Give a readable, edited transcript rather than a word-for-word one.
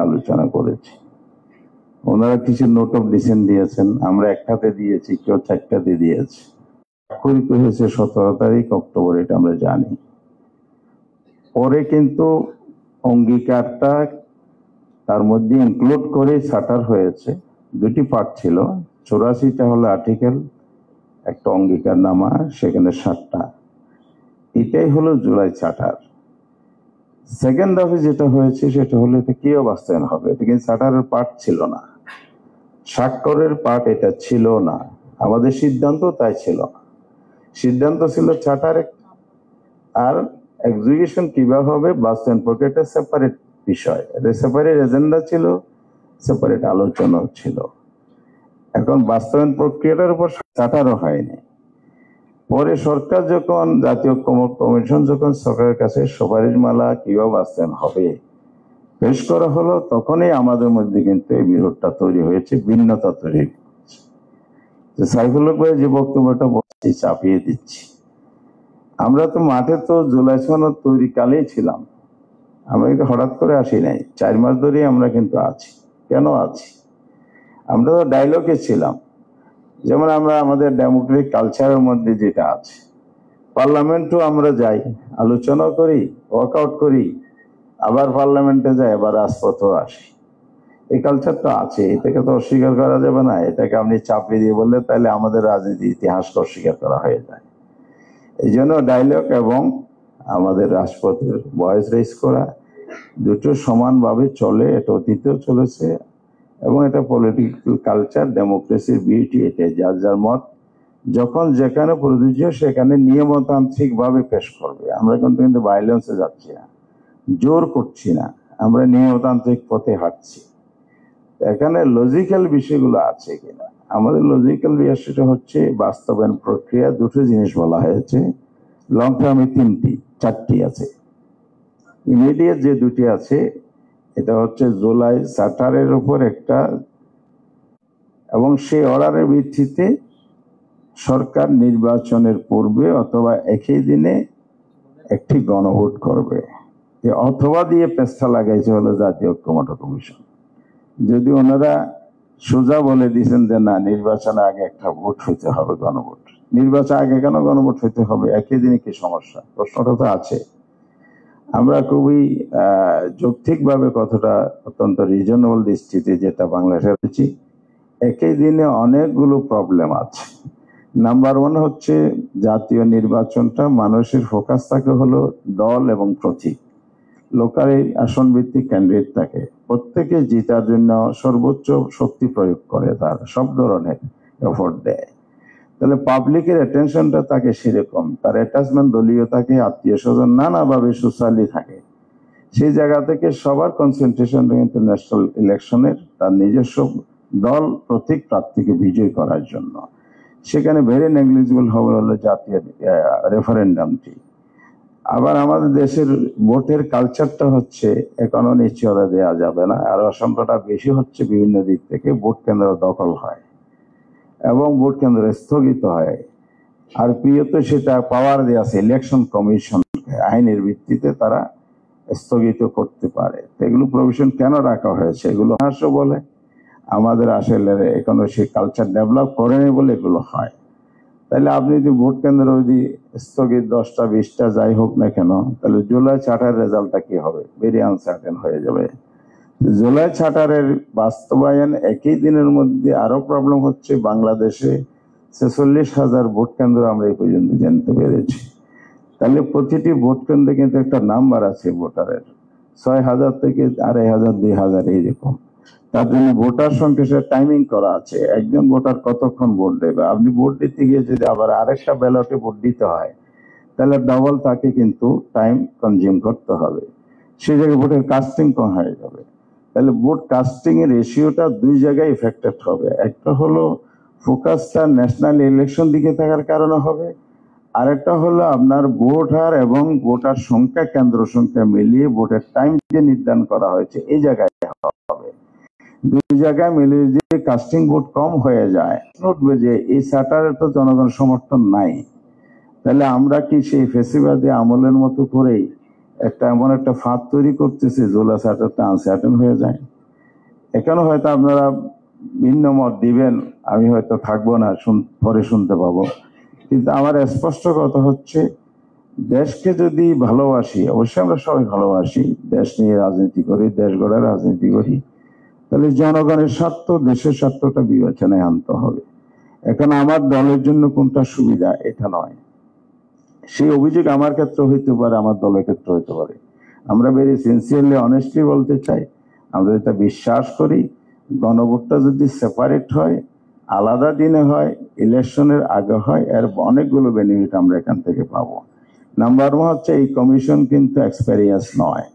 আলোচনা করেছি। ওনারা কিছু নোট অফ ডিসেন্ট দিয়েছেন, আমরা একটাতে দিয়েছি, কেউ চারটাতে দিয়েছে। স্বাক্ষরিত হয়েছে 17 তারিখ অক্টোবর, এটা আমরা জানি। পরে কিন্তু অঙ্গীকারটা তার মধ্যে ইনক্লুড করে চার্টার হয়েছে। দুটি পার্ট ছিল, 84টা হলো আর্টিকেল, একটা অঙ্গীকার নামা, সেখানে 7টা। এটাই হলো জুলাই চার্টার। সেকেন্ড দফে যেটা হয়েছে সেটা হলো এটা কি বাস্তবায়ন হবে, এটা কিন্তু চার্টারের পার্ট ছিল না, স্বাক্ষরের পার্ট এটা ছিল না। আমাদের সিদ্ধান্ত তাই ছিল না, সিদ্ধান্ত ছিল চার্টার আর এক্সিকিউশন কিভাবে হবে বাস্তবায়ন প্রক্রিয়াটা সেপারেট বিষয়, এটা সেপারেট এজেন্ডা ছিল, সেপারেট আলোচনা ছিল। এখন বাস্তবায়ন প্রক্রিয়াটার উপর চার্টারও হয়নি। পরে সরকার যখন জাতীয় কমিশন যখন সরকারের কাছে সুপারিশমালা কিভাবে বাস্তবায়ন হবে পেশ করা হলো, তখনই আমাদের মধ্যে কিন্তু এই বিরোধটা তৈরি হয়েছে, ভিন্নতা তৈরি হয়েছে। সাইফুল হক ভাই যে বক্তব্যটা বলছি চাপিয়ে দিচ্ছি, আমরা তো মাঠে তো জুলাই সনদ তৈরি কালেই ছিলাম, আমরা কিন্তু হঠাৎ করে আসি নাই, 4 মাস ধরে আমরা কিন্তু আছি। কেন আছি? আমরা তো ডায়লগে ছিলাম। যেমন আমরা আমাদের ডেমোক্রেটিক কালচারের মধ্যে যেটা আছে, পার্লামেন্টও আমরা যাই, আলোচনা করি, ওয়ার্কআউট করি, আবার পার্লামেন্টে যাই, আবার রাজপথেও আসি। এই কালচারটা আছে, এটাকে তো অস্বীকার করা যাবে না। এটাকে আপনি চাপিয়ে দিয়ে বললে তাহলে আমাদের রাজনীতি ইতিহাসকে অস্বীকার করা হয়ে যায়। এই জন্য ডায়লগ এবং আমাদের রাজপথের ভয়েস রেজ করা দুটো সমানভাবে চলে, এটা অতীতেও চলেছে এবং এটা পলিটিক্যাল কালচার, ডেমোক্রেসির বিউটি। এটা যার যার মত যখন যেখানে প্রযোজ্য সেখানে নিয়মতান্ত্রিক ভাবে পেশ করবে। আমরা কিন্তু ভায়োলেন্সে যাচ্ছি না, জোর করছি না, আমরা নিয়মতান্ত্রিক পথে হাঁটছি। এখানে লজিক্যাল বিষয়গুলো আছে কিনা, আমাদের লজিক্যাল বিষয়টা হচ্ছে বাস্তবায়ন প্রক্রিয়া। দুটো জিনিস বলা হয়েছে, লং টার্মে 4টি আছে, ইমিডিয়েট যে দুটি আছে এটা হচ্ছে জুলাই চার্টারের উপর একটা, এবং সেই অর্ডারের ভিত্তিতে সরকার নির্বাচনের পূর্বে অথবা একই দিনে একটি গণভোট করবে। অথবা দিয়ে পেস্তা লাগাইছে হলো জাতীয় ঐক্যমত্য কমিশন। যদি ওনারা সোজা বলে দিয়েছেন যে না, নির্বাচনে আগে একটা ভোট হইতে হবে, গণভোট। নির্বাচন আগে কেন গণভোট হইতে হবে, একই দিনে কি সমস্যা? প্রশ্নটা তো আছে। আমরা খুবই যৌক্তিকভাবে কথাটা অত্যন্ত রিজনেবল দৃষ্টিতে যেটা বাংলাদেশে রয়েছি, একই দিনে অনেকগুলো প্রবলেম আছে। নাম্বার 1 হচ্ছে জাতীয় নির্বাচনটা মানুষের ফোকাস থাকে হলো দল এবং প্রতীক। লোকাল আসন ভিত্তিক ক্যান্ডিডেট থাকে, প্রত্যেকে জিতার জন্য সর্বোচ্চ শক্তি প্রয়োগ করে, তার সব ধরনের এফোর্ট দেয়। তাহলে পাবলিকের অ্যাটেনশনটা তাকে সেরকম, তার অ্যাটাচমেন্ট দলীয় থাকে, আত্মীয় স্বজন নানাভাবে সোশ্যালি থাকে। সেই জায়গা থেকে সবার কনসেন্ট্রেশন কিন্তু ন্যাশনাল ইলেকশনের তার নিজস্ব দল প্রতীক প্রার্থীকে বিজয় করার জন্য। সেখানে ভেরি নেগলিজিবল হবে হলো জাতীয় রেফারেন্ডামটি। আবার আমাদের দেশের ভোটের কালচারটা হচ্ছে এখনো নিশ্চয়তা দেওয়া যাবে না, আর অসংখ্যটা বেশি হচ্ছে বিভিন্ন দিক থেকে। ভোট কেন্দ্র দখল হয় এবং ভোট কেন্দ্র স্থগিত হয়, আর প্রিয়ত সেটা পাওয়ার দেওয়া আছে ইলেকশন কমিশন, আইনের ভিত্তিতে তারা স্থগিত করতে পারে। এগুলো প্রভিশন কেন রাখা হয়েছে, এগুলো হাস্য বলে আমাদের আসলে এখনো সেই কালচার ডেভেলপ করেনি বলে এগুলো হয়। তাহলে আপনি যদি ভোট কেন্দ্র যদি স্থগিত 10টা 20টা যাই হোক না কেন, তাহলে জুলাই চার্টার রেজাল্টটা কি হবে, ভেরি আনসার্টেন হয়ে যাবে। জুলাই চার্টারের বাস্তবায়ন একই দিনের মধ্যে আরো প্রবলেম হচ্ছে। বাংলাদেশে 46,000 ভোট কেন্দ্র আমরা এই পর্যন্ত জানতে পেরেছি। তাহলে প্রতিটি ভোট কেন্দ্রে কিন্তু একটা নাম্বার আছে ভোটারের, 6,000 থেকে 2,500 2,000 এইরকম। তার জন্য ভোটার সংখ্যা টাইমিং করা আছে, একজন ভোটার কতক্ষণ ভোট দেবে। আপনি ভোট দিতে গিয়ে যদি আবার আরেকটা ব্যালটে ভোট দিতে হয়, তাহলে ডবল তাকে কিন্তু টাইম কনজিউম করতে হবে। সেই জায়গায় ভোটের কাস্টিং কম হয়ে যাবে। তাহলে ভোট কাস্টিং এর রেশিওটা 2 জায়গায় ইফেক্টেড হবে। একটা হলো ফোকাসটা ন্যাশনাল ইলেকশন দিকে থাকার কারণে হবে, আরেকটা হলো আপনার ভোটার এবং ভোটার সংখ্যা, কেন্দ্র সংখ্যা মিলিয়ে ভোটের টাইম যে নির্ধারণ করা হয়েছে এই জায়গায় হবে। 2 জায়গায় মিলিয়ে যদি কাস্টিং ভোট কম হয়ে যায়, উঠবে যে এই চার্টারে তো জনগণ সমর্থন নাই, তাহলে আমরা কি সেই ফেসিবাদী আমলের মতো করেই একটা এমন একটা ফাঁদ তৈরি করতেছে জোলা চার্টারটা আনসার্টেন হয়ে যায়। এখানে হয়তো আপনারা ভিন্ন মত দিবেন, আমি হয়তো থাকবো না, পরে শুনতে পাবো। কিন্তু আমার স্পষ্ট কথা হচ্ছে, দেশকে যদি ভালোবাসি, অবশ্যই আমরা সবাই ভালোবাসি, দেশ নিয়ে রাজনীতি করি, দেশ গড়ার রাজনীতি করি, তাহলে জনগণের স্বার্থ, দেশের স্বার্থটা বিবেচনায় আনতে হবে। এখন আমার দলের জন্য কোনটা সুবিধা এটা নয়, সেই অভিযোগ আমার ক্ষেত্রে হইতে পারে, আমার দলের ক্ষেত্রে হইতে পারে। আমরা ভেরি সিনসিয়ারলি অনেস্টলি বলতে চাই, আমরা এটা বিশ্বাস করি, গণভোটটা যদি সেপারেট হয়, আলাদা দিনে হয়, ইলেকশনের আগে হয়, এর অনেকগুলো বেনিফিট আমরা এখান থেকে পাবো। নাম্বার ওয়ান হচ্ছে, এই কমিশন কিন্তু এক্সপেরিয়েন্স নয়।